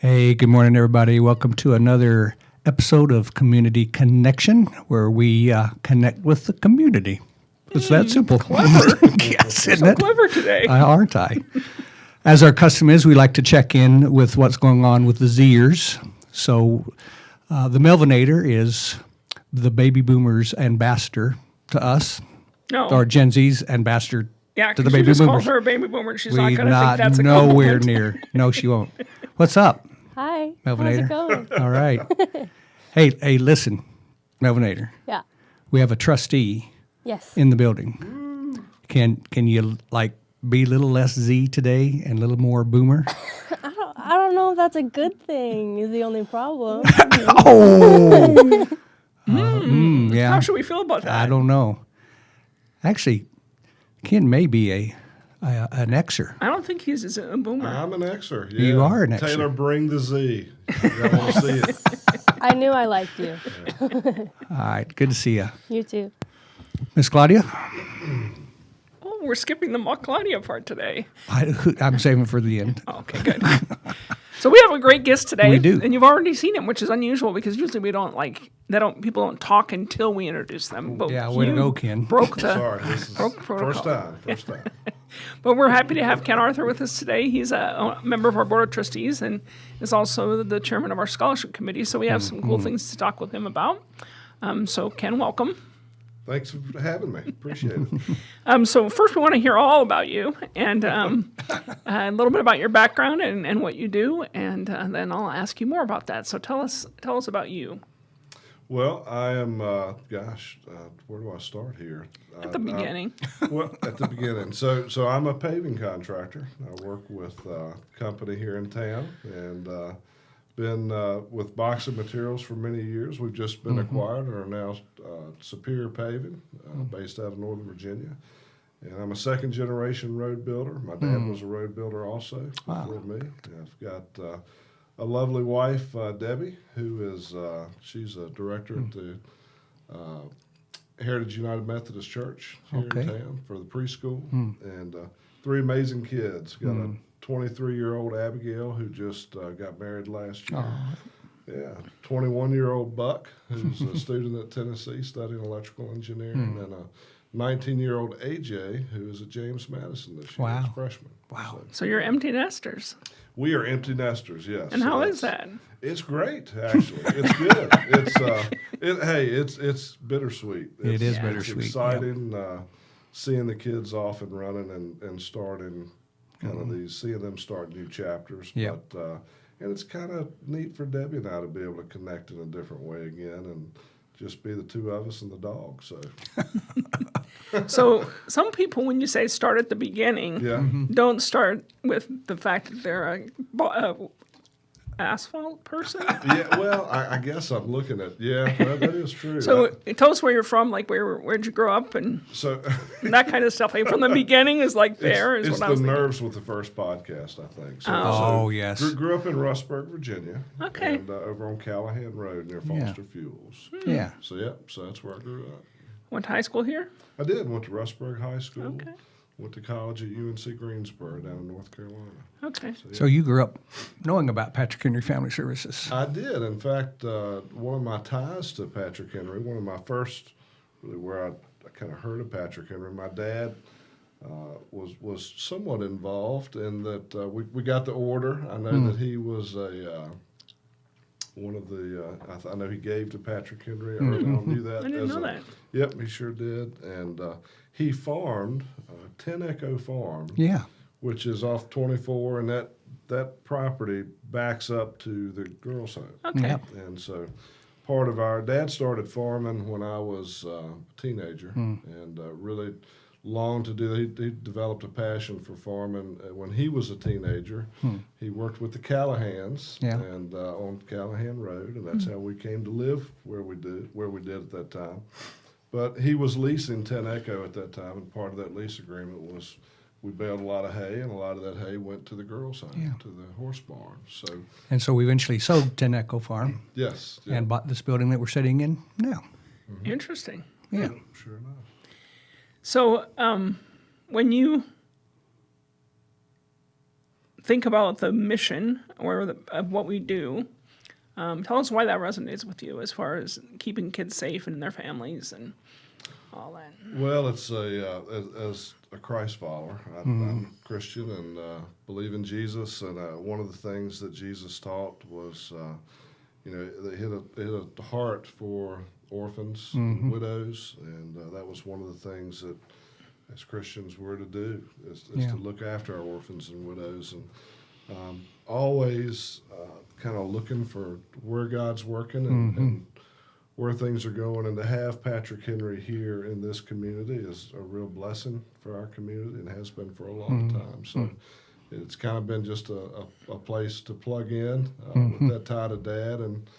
Hey, good morning, everybody. Welcome to another episode of Community Connection, where we connect with the community. It's that simple. Clever. Yes, You're isn't so it? clever today. Aren't I? As our custom is, we like to check in with what's going on with the Zers. So the Melvinator is the baby boomers ambassador to us, No. or Gen Z's ambassador Yeah, to the because you baby just boomers. called her a baby boomer, and she's We not going to think that's a nowhere compliment. near. No, she won't. What's up, Hi. Melvinator? How's it going? All right. Hey, listen, Melvinator. Yeah. We have a trustee Yes. in the building. Can you be a little less Z today and a little more boomer? I don't know if that's a good thing. Is the only problem. Oh, yeah. How should we feel about that? I don't know. Actually, Ken may be an Xer. I don't think he's a boomer. I'm an Xer. Yeah. You are an Xer. Taylor, bring the Z. I want to see it. I knew I liked you. All right, good to see you, You too. Miss Claudia. Oh, we're skipping the Claudia part today. I'm saving for the end. Oh, okay, good. So we have a great guest today. We do. And you've already seen him, which is unusual because usually we don't people don't talk until we introduce them. But Yeah, way to you go, Ken. Broke the Sorry, this is broke protocol. first time. But we're happy to have Ken Arthur with us today. He's a member of our board of trustees and is also the chairman of our scholarship committee. So we have some cool things to talk with him about. So Ken, welcome. Thanks for having me. Appreciate it. So first we want to hear all about you and a little bit about your background and what you do, and then I'll ask you more about that. So tell us about you. Well, I am, where do I start here? At the beginning. Well, at the beginning. So I'm a paving contractor. I work with a company here in town and been with Boxing Materials for many years. We've just been acquired and are now Superior Paving, based out of Northern Virginia. And I'm a second generation road builder. My dad was a road builder also before me. I've got a lovely wife, Debbie, who is she's a director at the Heritage United Methodist Church here in town for the preschool, and three amazing kids. Got a 23-year-old Abigail who just got married last year. Yeah, 21-year-old Buck, who's a student at Tennessee studying electrical engineering, and a 19-year-old AJ, who is at James Madison this year, as a freshman. Wow. So you're empty nesters. We are empty nesters, yes. And So how that's- is that? It's great, actually. It's good. It's bittersweet. It is It's bittersweet, exciting seeing the kids off and running and starting seeing them start new chapters. Yep. But and it's kind of neat for Debbie and I to be able to connect in a different way again and just be the two of us and the dog. So So some people, when you say start at the beginning, yeah. don't start with the fact that they're a asphalt person. Yeah, well, I guess I'm looking at well, that is true. So tell us where you're from, like where'd you grow up and So that kind of stuff. Like from the beginning is like there is it's what I the was thinking. nerves with the first podcast, I think. So, Oh, yes. Grew up in Rustburg, Virginia. Okay. And over on Callahan Road near Foster Fuels. Yeah. So that's where I grew up. Went to high school here. I did. Went to Rustburg High School. Okay. Went to college at UNC Greensboro down in North Carolina. Okay. So you grew up knowing about Patrick Henry Family Services. I did. In fact, one of my ties to Patrick Henry, one of my first, really where I kind of heard of Patrick Henry, my dad was somewhat involved in that. We got the order. I know that he was one of the. I know he gave to Patrick Henry early on. Knew that. I didn't know that. Yep, he sure did. And he farmed 10 Echo Farm. Yeah. Which is off 24, and that property backs up to the girls' home. Okay. Yep. And so part of our dad started farming when I was a teenager and really longed to do that. He developed a passion for farming when he was a teenager. He worked with the Callahans and on Callahan Road, and that's how we came to live where we did at that time. But he was leasing 10 Echo at that time, and part of that lease agreement was we baled a lot of hay, and a lot of that hay went to the girls' home, to the horse barn. So we eventually sold 10 Echo Farm Yes. Yeah. and bought this building that we're sitting in now. Interesting. Yeah. Sure enough. So when you think about the mission of what we do, tell us why that resonates with you as far as keeping kids safe and their families and all that. Well, it's as a Christ follower, I'm a Christian and believe in Jesus. And one of the things that Jesus taught was, that he had a heart for orphans and widows, and that was one of the things that as Christians we're to do is to look after our orphans and widows, and always kind of looking for where God's working and where things are going, and to have Patrick Henry here in this community is a real blessing for our community and has been for a long time. So it's kind of been just a place to plug in with that tie to Dad. And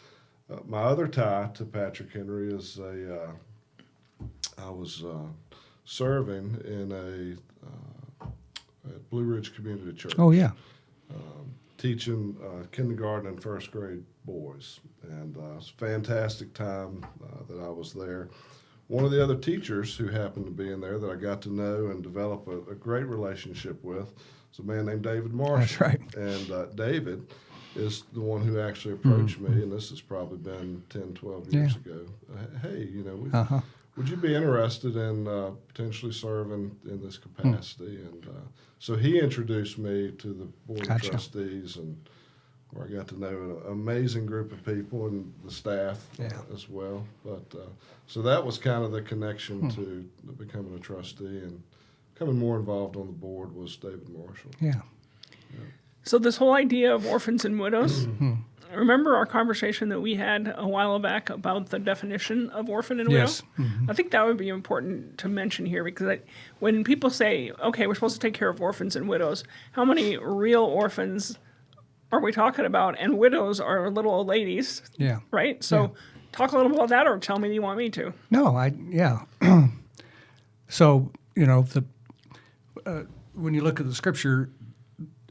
my other tie to Patrick Henry is I was serving in at Blue Ridge Community Church. Oh, yeah. Teaching kindergarten and first grade boys, and it's a fantastic time that I was there. One of the other teachers who happened to be in there that I got to know and develop a great relationship with is a man named David Marshall. That's right. And David is the one who actually approached me, and this has probably been 10, 12 years ago. Hey, would you be interested in potentially serving in this capacity? And so he introduced me to the Board of Trustees, and where I got to know an amazing group of people and the staff as well. But so that was kind of the connection to becoming a trustee, and becoming more involved on the board was David Marshall. Yeah. So this whole idea of orphans and widows, remember our conversation that we had a while back about the definition of orphan and widow? Yes. I think that would be important to mention here, because when people say, okay, we're supposed to take care of orphans and widows, how many real orphans are we talking about? And widows are little old ladies, Yeah. right? So talk a little about that, or tell me you want me to. No, So, when you look at the scripture,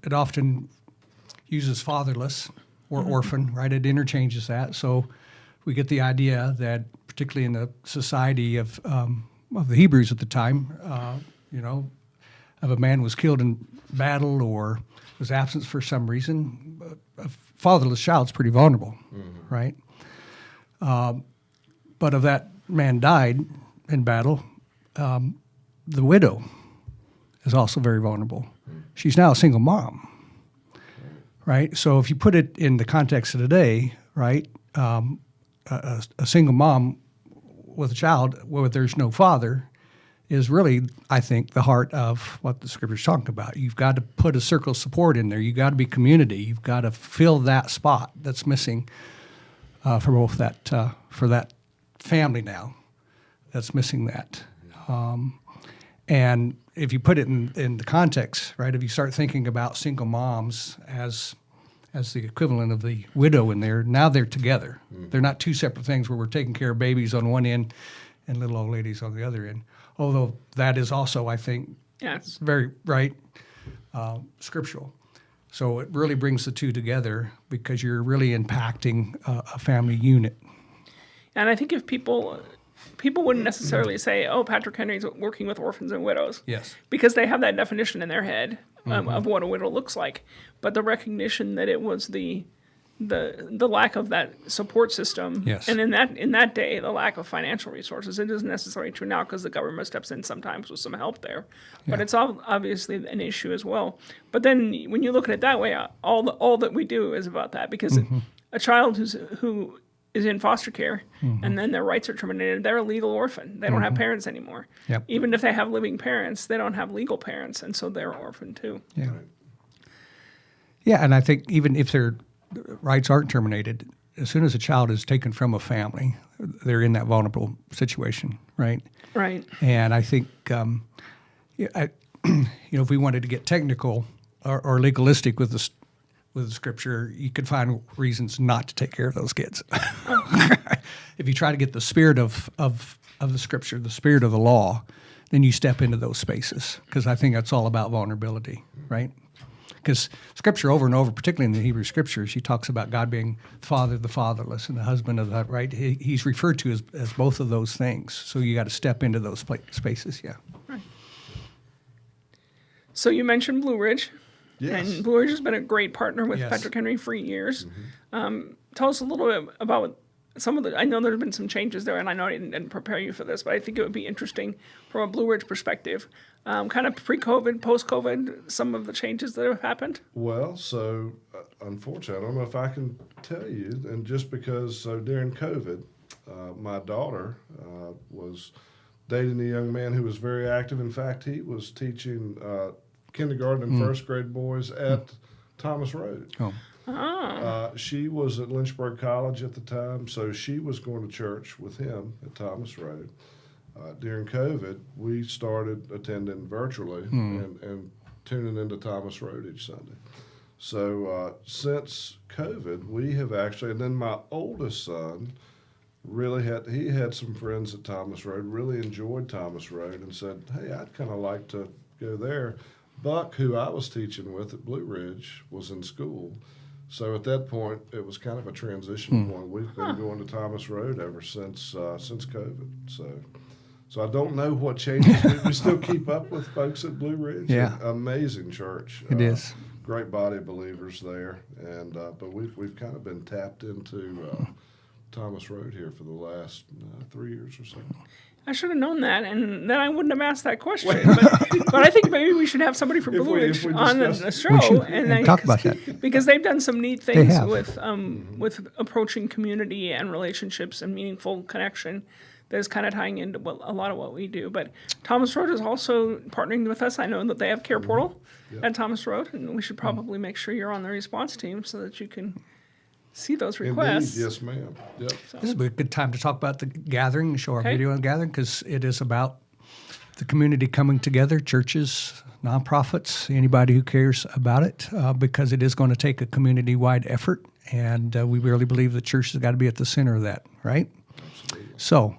it often uses fatherless or orphan, right? It interchanges that. So we get the idea that, particularly in the society of the Hebrews at the time, if a man was killed in battle or was absent for some reason, a fatherless child's pretty vulnerable, right? But if that man died in battle, the widow is also very vulnerable. She's now a single mom, right? So if you put it in the context of today, right, a single mom with a child where there's no father is really, I think, the heart of what the scripture's talking about. You've got to put a circle of support in there. You've got to be community. You've got to fill that spot that's missing for both for that family now that's missing that. And if you put it in the context, right, if you start thinking about single moms as the equivalent of the widow in there, now they're together. They're not two separate things where we're taking care of babies on one end and little old ladies on the other end. Although that is also, I think, very right, scriptural. So it really brings the two together because you're really impacting a family unit. And I think if people wouldn't necessarily say, oh, Patrick Henry's working with orphans and widows. Yes. Because they have that definition in their head of what a widow looks like. But the recognition that it was the lack of that support system. Yes. And in that day, the lack of financial resources. It isn't necessarily true now because the government steps in sometimes with some help there. But it's obviously an issue as well. But then when you look at it that way, all that we do is about that. Because a child who is in foster care, and then their rights are terminated, they're a legal orphan. They don't have parents anymore. Yep. Even if they have living parents, they don't have legal parents, and so they're orphaned too. Yeah. Yeah, and I think even if their rights aren't terminated, as soon as a child is taken from a family, they're in that vulnerable situation, right? Right. And I think, if we wanted to get technical or legalistic with the scripture, you could find reasons not to take care of those kids. If you try to get the spirit of the scripture, the spirit of the law, then you step into those spaces, because I think that's all about vulnerability, right? Because scripture over and over, particularly in the Hebrew scriptures, he talks about God being the father of the fatherless and the husband of the, right? He's referred to as both of those things. So you got to step into those spaces, yeah. Right. So you mentioned Blue Ridge. Yes. And Blue Ridge has been a great partner with Yes. Patrick Henry for years. Tell us a little bit about some of the, I know there have been some changes there, and I know I didn't prepare you for this, but I think it would be interesting from a Blue Ridge perspective, kind of pre-COVID, post-COVID, some of the changes that have happened. Well, so unfortunately, I don't know if I can tell you, and just because, so during COVID, my daughter was dating a young man who was very active. In fact, he was teaching kindergarten and first grade boys at Thomas Road. Oh. She was at Lynchburg College at the time, so she was going to church with him at Thomas Road. During COVID, we started attending virtually and tuning into Thomas Road each Sunday. So since COVID, we have actually, and then my oldest son really had some friends at Thomas Road, really enjoyed Thomas Road, and said, hey, I'd kind of like to go there. Buck, who I was teaching with at Blue Ridge, was in school. So at that point, it was kind of a transition point. We've been going to Thomas Road ever since COVID. So I don't know what changes. We still keep up with folks at Blue Ridge. Yeah. Amazing church. It is. Great body of believers there, and but we've kind of been tapped into Thomas Road here for the last 3 years or so. I should have known that, and then I wouldn't have asked that question. But I think maybe we should have somebody from Blue Ridge on the show and talk about that. because they've done some neat things have. with approaching community and relationships and meaningful connection. That is kind of tying into a lot of what we do. But Thomas Road is also partnering with us. I know that they have Care Portal at Thomas Road, and we should probably make sure you're on the response team so that you can see those requests. Indeed, yes, ma'am. Yep. This would be a good time to talk about the gathering and show our Okay. video on the gathering, because it is about the community coming together, churches, nonprofits, anybody who cares about it, because it is going to take a community-wide effort, and we really believe the church has got to be at the center of that, right? Absolutely. So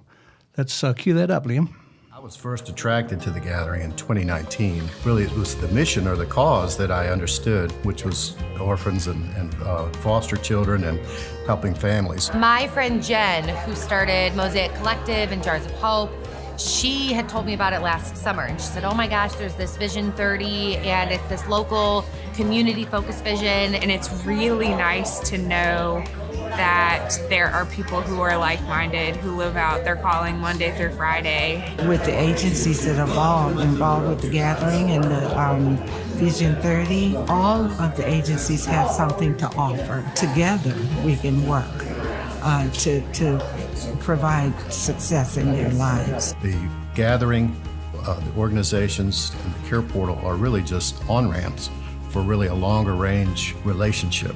let's cue that up, Liam. I was first attracted to the gathering in 2019. Really, it was the mission or the cause that I understood, which was orphans and foster children and helping families. My friend Jen, who started Mosaic Collective and Jars of Hope, she had told me about it last summer, and she said, oh my gosh, there's this Vision 30, and it's this local community-focused vision, and it's really nice to know that there are people who are like-minded, who live out their calling Monday through Friday. With the agencies that are involved with the gathering and the Vision 30, all of the agencies have something to offer. Together, we can work to provide success in their lives. The gathering, the organizations, and the Care Portal are really just on-ramps for really a longer range relationship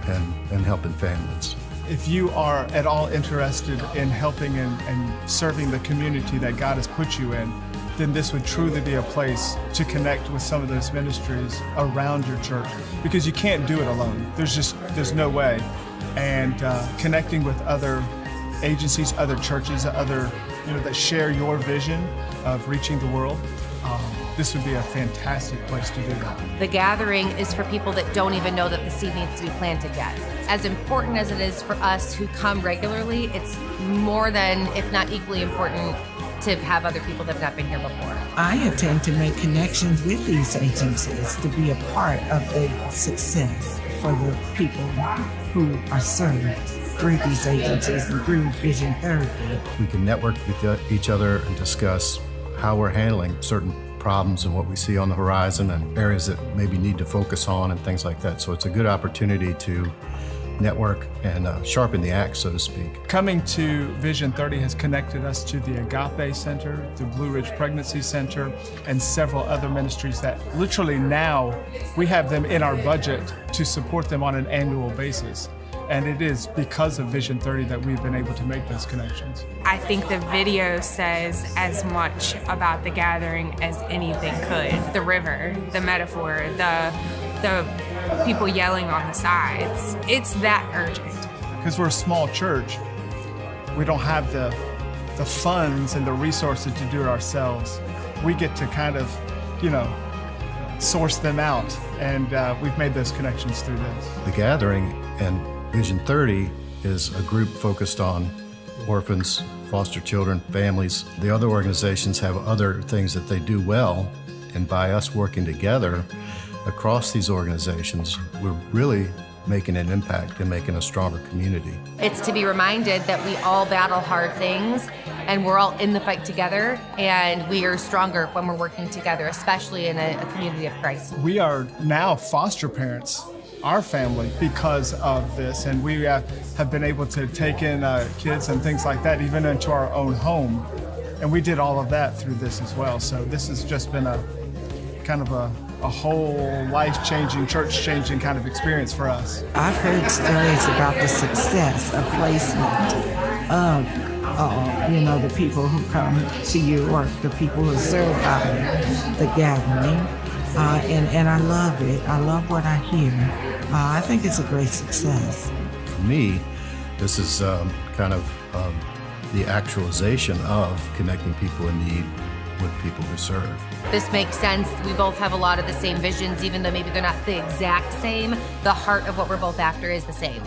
and helping families. If you are at all interested in helping and serving the community that God has put you in, then this would truly be a place to connect with some of those ministries around your church, because you can't do it alone. There's no way. And connecting with other agencies, other churches, other that share your vision of reaching the world, this would be a fantastic place to do that. The gathering is for people that don't even know that the seed needs to be planted yet. As important as it is for us who come regularly, it's more than, if not equally important, to have other people that have not been here before. I intend to make connections with these agencies to be a part of the success for the people who are served through these agencies and through Vision 30. We can network with each other and discuss how we're handling certain problems and what we see on the horizon and areas that maybe need to focus on and things like that. So it's a good opportunity to network and sharpen the axe, so to speak. Coming to Vision 30 has connected us to the Agape Center, the Blue Ridge Pregnancy Center, and several other ministries that literally now we have them in our budget to support them on an annual basis. And it is because of Vision 30 that we've been able to make those connections. I think the video says as much about the gathering as anything could. The river, the metaphor, the people yelling on the sides. It's that urgent. Because we're a small church, we don't have the funds and the resources to do it ourselves. We get to kind of, source them out, and we've made those connections through this. The gathering and Vision 30 is a group focused on orphans, foster children, families. The other organizations have other things that they do well, and by us working together, across these organizations, we're really making an impact and making a stronger community. It's to be reminded that we all battle hard things and we're all in the fight together, and we are stronger when we're working together, especially in a community of Christ. We are now foster parents, our family, because of this, and we have been able to take in kids and things like that, even into our own home. And we did all of that through this as well. So this has just been a kind of a whole life-changing, church-changing kind of experience for us. I've heard stories about the success of placement of the people who come to you or the people who serve out the gathering. And I love it. I love what I hear. I think it's a great success. For me, this is kind of the actualization of connecting people in need with people who serve. This makes sense. We both have a lot of the same visions, even though maybe they're not the exact same. The heart of what we're both after is the same.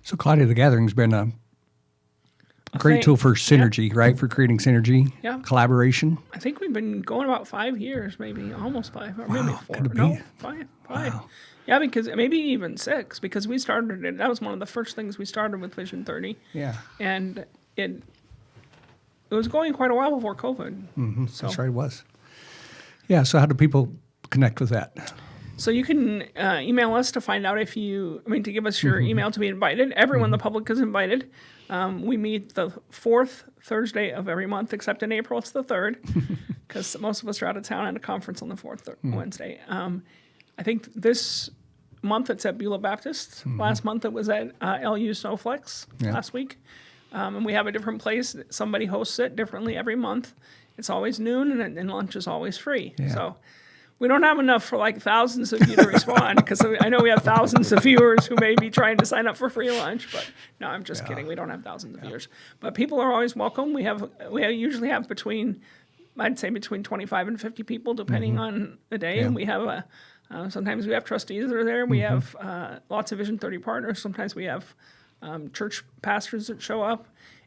So, Claudia, the gathering's been a great tool for synergy, right? For creating synergy, collaboration. I think we've been going about 5 years, maybe almost 5, or maybe 4. could it No, be? 5. Wow. Yeah, because maybe even 6, because we started it. That was one of the first things we started with Vision 30. Yeah. And it was going quite a while before COVID. So, That's right, it was. Yeah, so how do people connect with that? So you can email us to find out to give us your email to be invited. Everyone, the public is invited. We meet the 4th Thursday of every month, except in April it's the 3rd, because most of us are out of town at a conference on the 4th Wednesday. I think this month it's at Beulah Baptist. Last month it was at LU Snowflex last week. And we have a different place. Somebody hosts it differently every month. It's always noon, and lunch is always free. Yeah. So we don't have enough for like thousands of you to respond, because I know we have thousands of viewers who may be trying to sign up for free lunch. But no, I'm just kidding. We don't have thousands of viewers. But people are always welcome. We usually have between 25 and 50 people, depending on the day. And we have sometimes we have trustees that are there. We have lots of Vision 30 partners. Sometimes we have church pastors that show up.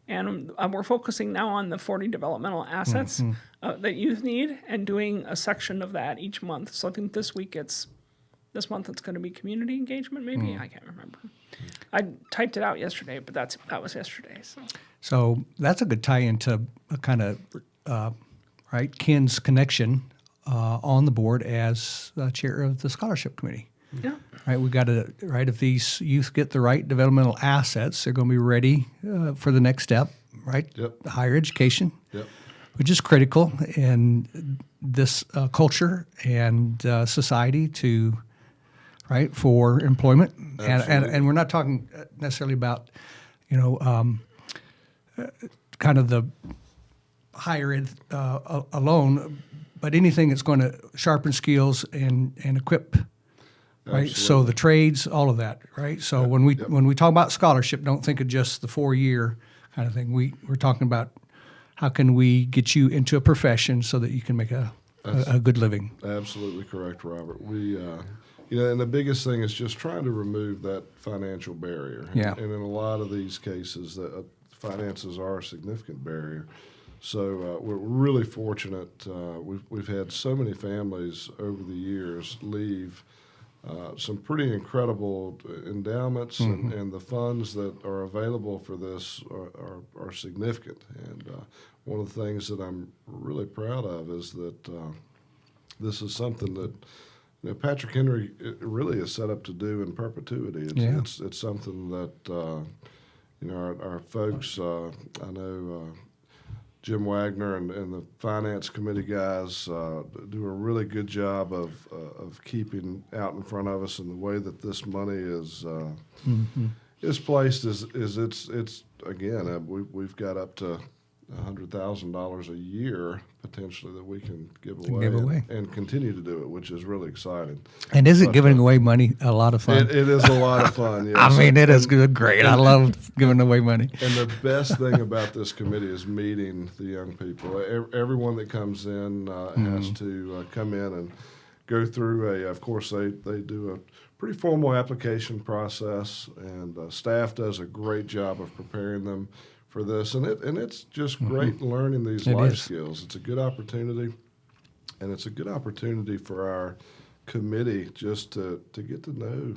And we're focusing now on the 40 developmental assets that youth need, and doing a section of that each month. So I think this month it's going to be community engagement, maybe. I can't remember. I typed it out yesterday, but that was yesterday. So that's a good tie into a kind of, Ken's connection on the board as chair of the scholarship committee. Yeah. Right, we got to, if these youth get the right developmental assets, they're going to be ready for the next step, right? Yep. Higher education, Yep. which is critical in this culture and society for employment. And we're not talking necessarily about, kind of the higher ed alone, but anything that's going to sharpen skills and equip. Right, Absolutely. so the trades, all of that, right? So when we talk about scholarship, don't think of just the 4-year kind of thing. We're talking about how can we get you into a profession so that you can make a good living. Absolutely correct, Robert. We, and the biggest thing is just trying to remove that financial barrier. Yeah. And in a lot of these cases, finances are a significant barrier. So we're really fortunate. We've had so many families over the years leave some pretty incredible endowments, and the funds that are available for this are significant. And one of the things that I'm really proud of is that this is something that Patrick Henry really is set up to do in perpetuity. It's something that our folks. I know. Jim Wagner and the finance committee guys do a really good job of keeping out in front of us, and the way that this money is placed is it's again we've got up to $100,000 a year potentially that we can give away. And continue to do it, which is really exciting. And isn't giving away money a lot of fun? It is a lot of fun. Yes. I mean, it is great. I love giving away money. And the best thing about this committee is meeting the young people. Everyone that comes in has to come in and go through of course, they do a pretty formal application process, and staff does a great job of preparing them for this. And it's just great learning these life skills. It's a good opportunity, and it's a good opportunity for our committee just to get to know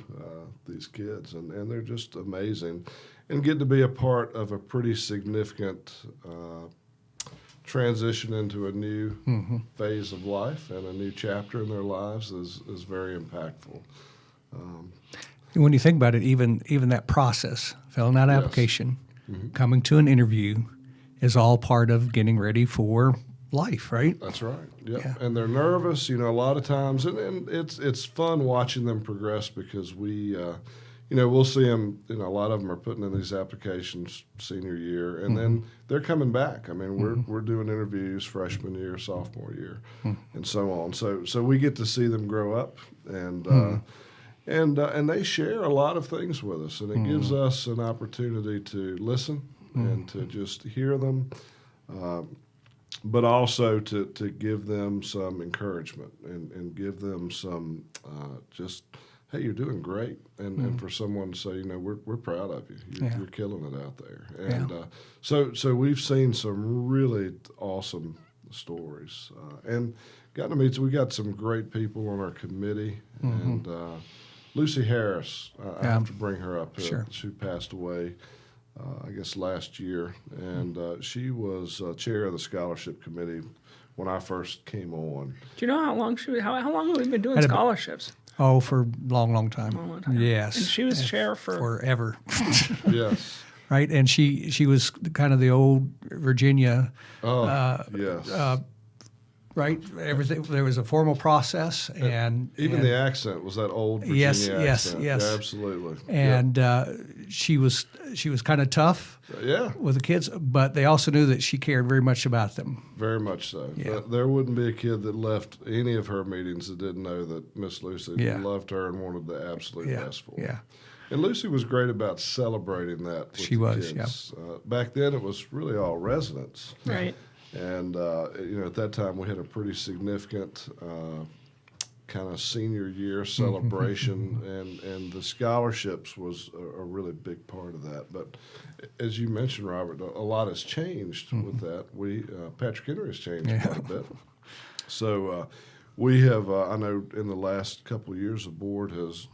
these kids, and they're just amazing, and get to be a part of a pretty significant transition into a new phase of life, and a new chapter in their lives is very impactful. When you think about it, even that process, filling out an application, coming to an interview, is all part of getting ready for life, right? That's right. Yep. Yeah. And they're nervous, a lot of times, and it's fun watching them progress, because we, we'll see them. A lot of them are putting in these applications senior year, and then they're coming back. I mean, we're doing interviews freshman year, sophomore year, and so on. So we get to see them grow up, and they share a lot of things with us, and it gives us an opportunity to listen and to just hear them. But also to give them some encouragement, and give them some just, hey, you're doing great, and for someone to say, we're proud of you. You're killing it out there. And so we've seen some really awesome stories, and got to meet. We got some great people on our committee, and Lucy Harris, I have to bring her up here. Sure. She passed away, I guess, last year, and she was chair of the scholarship committee when I first came on. Do you know how long how long have we been doing Had a- scholarships? Oh, for a long time. Long time. Yes. And she was chair for forever. Yes. Right, and she was kind of the old Virginia. Yes. Right, everything. There was a formal process, and Even the accent was that old Virginia Yes, accent. yes. Yeah, absolutely. and she was kind of tough Yeah, with the kids, but they also knew that she cared very much about them. very much so. Yeah. There wouldn't be a kid that left any of her meetings that didn't know that Miss Lucy Yeah. loved her and wanted the absolute best for her. Yeah. And Lucy was great about celebrating that with She the was, kids. Back then, it was really all residents. right. And, at that time, we had a pretty significant kind of senior year celebration, and the scholarships was a really big part of that. But as you mentioned, Robert, a lot has changed with that. Patrick Henry has changed quite a bit. So we have, I know in the last couple of years, the board has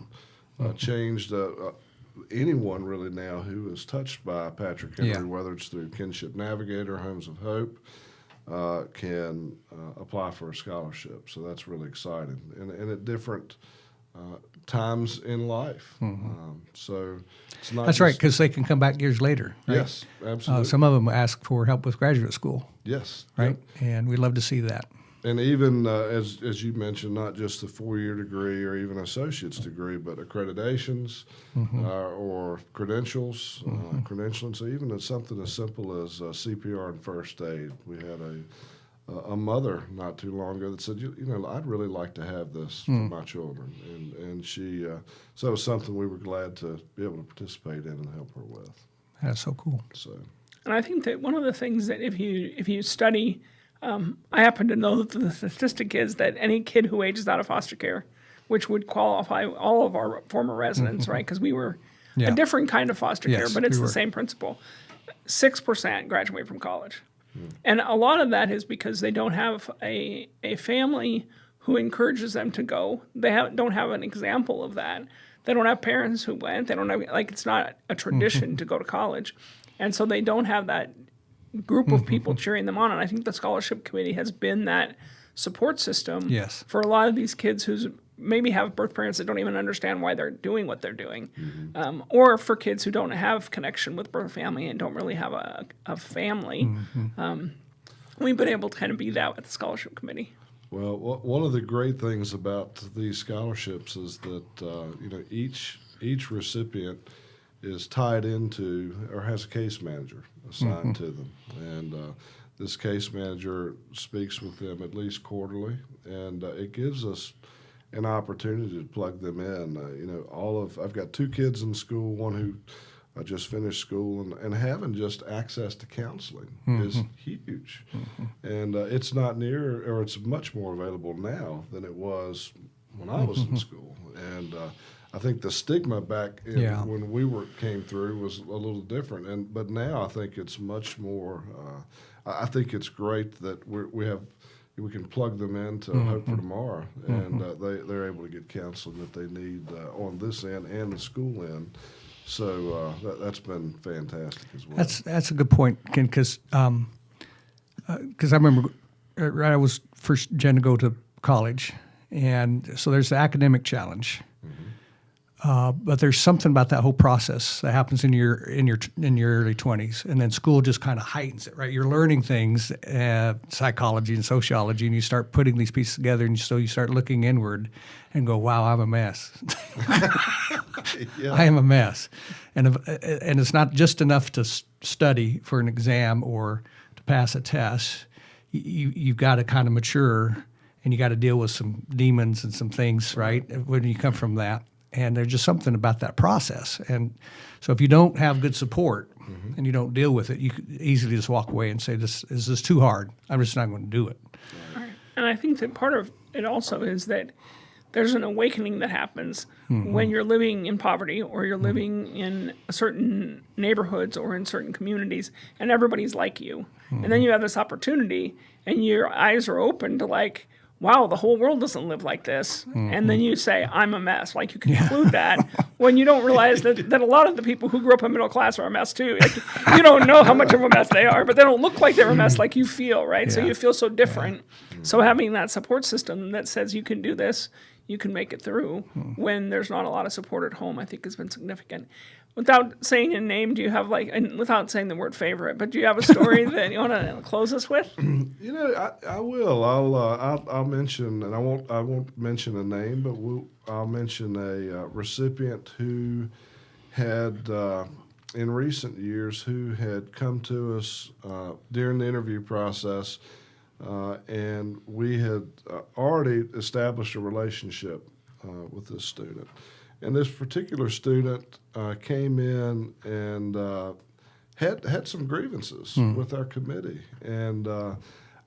changed anyone really now who is touched by Patrick Henry, whether it's through Kinship Navigator, Homes of Hope, can apply for a scholarship. So that's really exciting, and at different times in life. So it's not That's right, because they can come back years later. Right? Yes, absolutely. Some of them ask for help with graduate school, Yes, right? Yep. And we'd love to see that. And even as you mentioned, not just a 4-year degree or even associate's degree, but accreditations or credentials, credentialing. So even it's something as simple as CPR and first aid. We had a mother not too long ago that said, I'd really like to have this for my children, and she. So it was something we were glad to be able to participate in and help her with. That's so cool. So. And I think that one of the things that if you study, I happen to know that the statistic is that any kid who ages out of foster care, which would qualify all of our former residents, right? Because we were a different kind of foster care, Yes, but it's we the were. same principle. 6% graduate from college. And a lot of that is because they don't have a family who encourages them to go. They don't have an example of that. They don't have parents who went. They don't have, it's not a tradition to go to college. And so they don't have that group of people cheering them on. And I think the scholarship committee has been that support system Yes. for a lot of these kids who's maybe have birth parents that don't even understand why they're doing what they're doing, or for kids who don't have connection with birth family and don't really have a family. We've been able to kind of be that with the scholarship committee. Well, one of the great things about these scholarships is that each recipient is tied into or has a case manager assigned to them, and this case manager speaks with them at least quarterly, and it gives us an opportunity to plug them in. I've got 2 kids in school, one who just finished school, and having just access to counseling is huge. And it's not near, or it's much more available now than it was when I was in school. And I think the stigma back when we came through was a little different. But now I think it's much more. I think it's great that we can plug them into Hope for Tomorrow, and they're able to get counseling that they need on this end and the school end. So that's been fantastic as well. That's a good point, Ken, because I remember I was first gen to go to college, and so there's the academic challenge. But there's something about that whole process that happens in your early 20s, and then school just kind of heightens it, right? You're learning things, psychology and sociology, and you start putting these pieces together, and so you start looking inward and go, "Wow, I'm a mess. I am a mess," and it's not just enough to study for an exam or to pass a test. You've got to kind of mature, and you got to deal with some demons and some things, right? When you come from that. And there's just something about that process. And so if you don't have good support and you don't deal with it, you could easily just walk away and say, this is too hard. I'm just not going to do it. Right. And I think that part of it also is that there's an awakening that happens when you're living in poverty or you're living in certain neighborhoods or in certain communities and everybody's like you. And then you have this opportunity and your eyes are open to like, wow, the whole world doesn't live like this. And then you say, I'm a mess. Like you conclude that when you don't realize that a lot of the people who grew up in middle class are a mess too. Like, you don't know how much of a mess they are, but they don't look like they're a mess like you feel, right? So you feel so different. So having that support system that says you can do this, you can make it through when there's not a lot of support at home, I think has been significant. Without saying a name, do you have and without saying the word favorite, but do you have a story that you want to close us with? I will. I'll mention, and I won't mention a name, but I'll mention a recipient who had in recent years who had come to us during the interview process, and we had already established a relationship with this student. And this particular student came in and had some grievances with our committee, and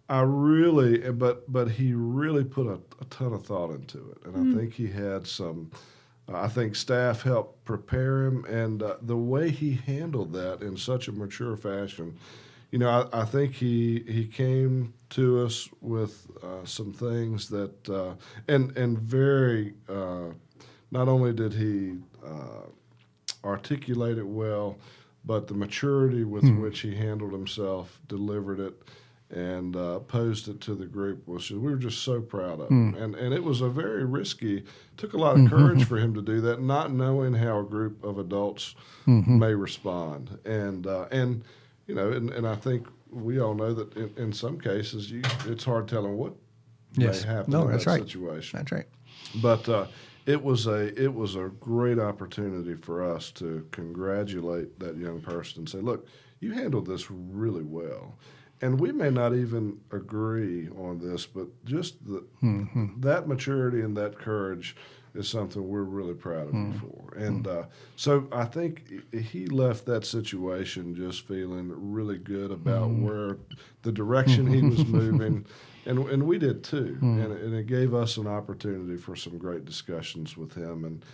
but he really put a ton of thought into it, and I think he had some. I think staff helped prepare him, and the way he handled that in such a mature fashion. I think he came to us with some things that and very. Not only did he articulate it well, but the maturity with which he handled himself, delivered it, and posed it to the group we were just so proud of him. And it was a very risky, took a lot of courage for him to do that, not knowing how a group of adults may respond. And I think we all know that in some cases it's hard telling what may happen in that situation. That's right. But it was a great opportunity for us to congratulate that young person and say, look, you handled this really well. And we may not even agree on this, but just that maturity and that courage is something we're really proud of you for. And so I think he left that situation just feeling really good about where the direction he was moving. And we did too, and it gave us an opportunity for some great discussions with him. And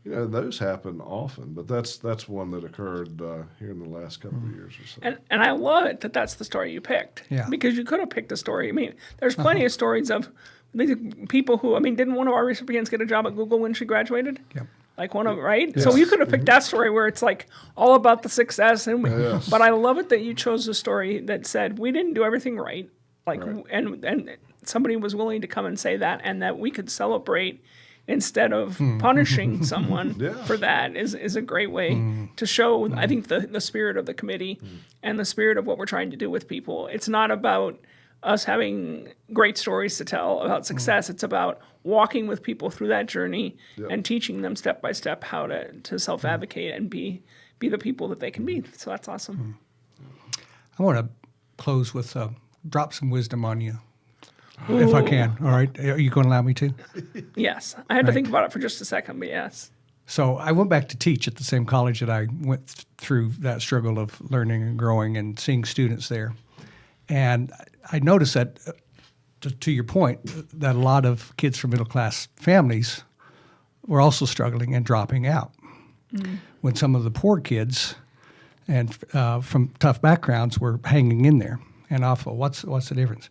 those happen often, but that's one that occurred here in the last couple of years or so. And I love it that that's the story you picked, because you could have picked a story. I mean, there's plenty of stories of these people who, didn't one of our recipients get a job at Google when she graduated? Yep. Like one of right? Yes. So you could have picked that story where it's like all about the success. But I love it that you chose a story that said we didn't do everything right. And somebody was willing to come and say that, and that we could celebrate instead of punishing someone for that is a great way to show, I think, the spirit of the committee and the spirit of what we're trying to do with people. It's not about us having great stories to tell about success. It's about walking with people through that journey and teaching them step by step how to self-advocate and be the people that they can be. So that's awesome. I want to close with drop some wisdom on you, if I can. All right. Are you going to allow me to? Yes. I had to think about it for just a second, but yes. So I went back to teach at the same college that I went through that struggle of learning and growing and seeing students there. And I noticed that, to your point, that a lot of kids from middle-class families were also struggling and dropping out. When some of the poor kids and from tough backgrounds were hanging in there. And I thought, what's the difference?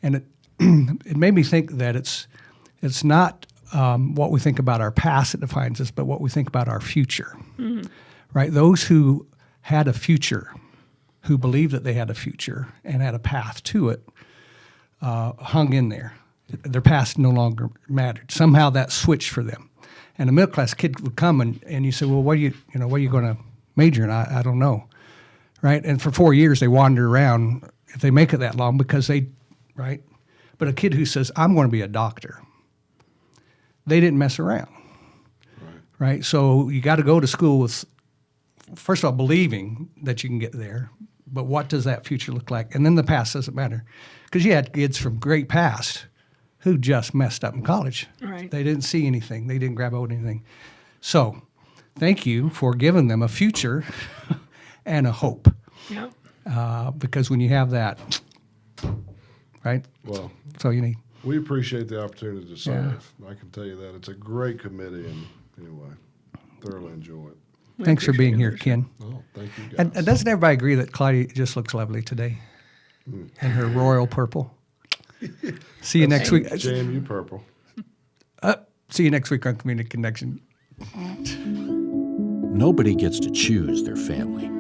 And it it made me think that it's not what we think about our past that defines us, but what we think about our future, right? Those who had a future, who believed that they had a future and had a path to it, hung in there. Their past no longer mattered. Somehow that switched for them. And a middle class kid would come and you say, well, what are you going to major in? I don't know, right? And for 4 years they wander around, if they make it that long, because right? But a kid who says, I'm going to be a doctor, they didn't mess around, right? So you got to go to school with, first of all, believing that you can get there, but what does that future look like? And then the past doesn't matter, because you had kids from great past who just messed up in college. Right. They didn't see anything. They didn't grab hold of anything. So thank you for giving them a future and a hope, Yep. because when you have that, right, Well, that's all you need. we appreciate the opportunity to serve. I can tell you that. It's a great committee, and anyway, thoroughly enjoy it. Thanks for being here, appreciate Ken. Oh, thank you, guys. And doesn't everybody agree that Claudia just looks lovely today in her royal purple? See you next week. JMU purple. See you next week on Community Connection. Nobody gets to choose their family.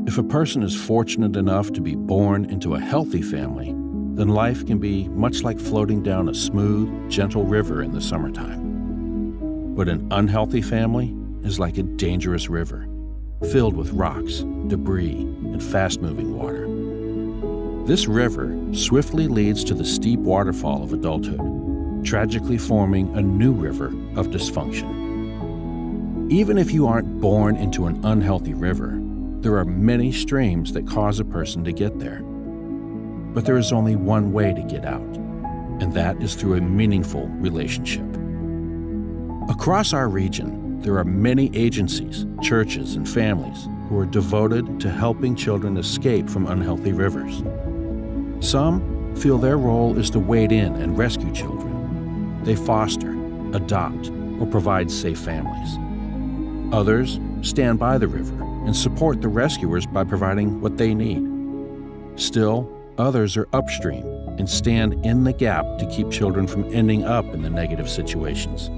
If a person is fortunate enough to be born into a healthy family, then life can be much like floating down a smooth, gentle river in the summertime. But an unhealthy family is like a dangerous river, filled with rocks, debris, and fast-moving water. This river swiftly leads to the steep waterfall of adulthood, tragically forming a new river of dysfunction. Even if you aren't born into an unhealthy river, there are many streams that cause a person to get there. But there is only one way to get out, and that is through a meaningful relationship. Across our region, there are many agencies, churches, and families who are devoted to helping children escape from unhealthy rivers. Some feel their role is to wade in and rescue children. They foster, adopt, or provide safe families. Others stand by the river and support the rescuers by providing what they need. Still, others are upstream and stand in the gap to keep children from ending up in the negative situations.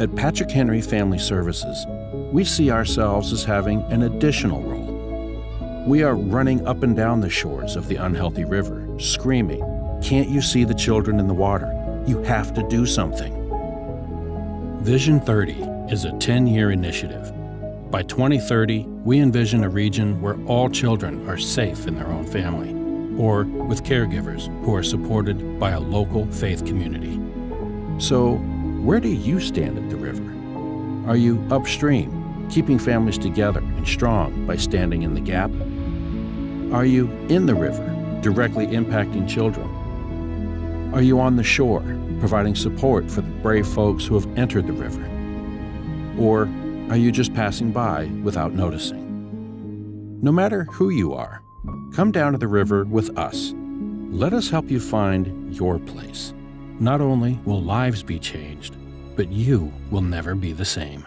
At Patrick Henry Family Services, we see ourselves as having an additional role. We are running up and down the shores of the unhealthy river, screaming, "Can't you see the children in the water? You have to do something." Vision 30 is a 10-year initiative. By 2030, we envision a region where all children are safe in their own family, or with caregivers who are supported by a local faith community. So, where do you stand at the river? Are you upstream, keeping families together and strong by standing in the gap? Are you in the river, directly impacting children? Are you on the shore, providing support for the brave folks who have entered the river? Or are you just passing by without noticing? No matter who you are, come down to the river with us. Let us help you find your place. Not only will lives be changed, but you will never be the same.